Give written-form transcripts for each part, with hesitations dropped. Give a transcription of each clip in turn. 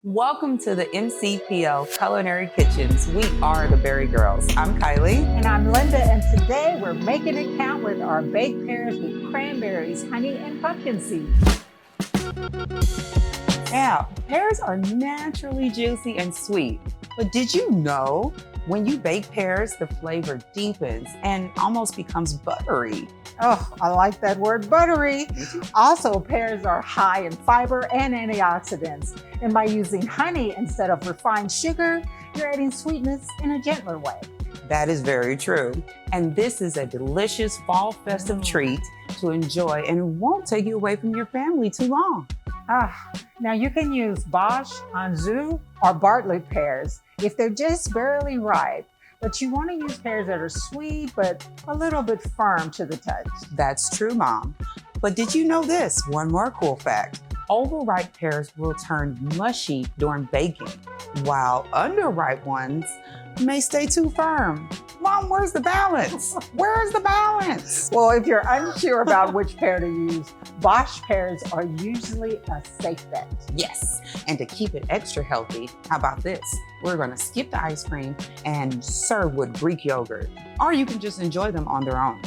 Welcome to the MCPL Culinary Kitchens. We are the BariGirls. I'm Kylie. And I'm Linda, and today we're making it count with our baked pears with cranberries, honey, and pumpkin seeds. Now, pears are naturally juicy and sweet, but did you know when you bake pears, the flavor deepens and almost becomes buttery? Oh, I like that word, buttery. Also, pears are high in fiber and antioxidants. And by using honey instead of refined sugar, you're adding sweetness in a gentler way. That is very true. And this is a delicious fall festive treat to enjoy and won't take you away from your family too long. Now you can use Bosc, Anjou, or Bartlett pears if they're just barely ripe. But you want to use pears that are sweet, but a little bit firm to the touch. That's true, Mom. But did you know this? One more cool fact. Overripe pears will turn mushy during baking, while underripe ones may stay too firm. Mom, where's the balance? Where's the balance? Well, if you're unsure about which pear to use, Bosc pears are usually a safe bet. Yes, and to keep it extra healthy, how about this? We're gonna skip the ice cream and serve with Greek yogurt. Or you can just enjoy them on their own.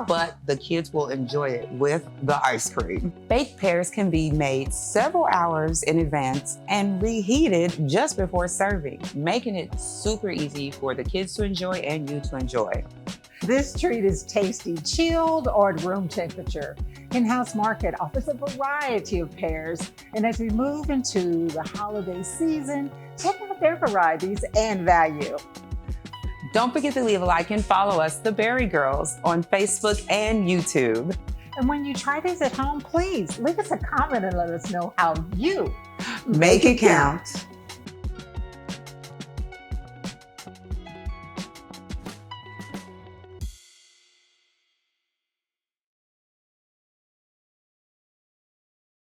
But the kids will enjoy it with the ice cream. Baked pears can be made several hours in advance and reheated just before serving, making it super easy for the kids to enjoy and you to enjoy. This treat is tasty chilled or at room temperature. In-house Market offers a variety of pears, and as we move into the holiday season, check out their varieties and value. Don't forget to leave a like and follow us, the BariGirls, on Facebook and YouTube. And when you try these at home, please leave us a comment and let us know how you Make it count.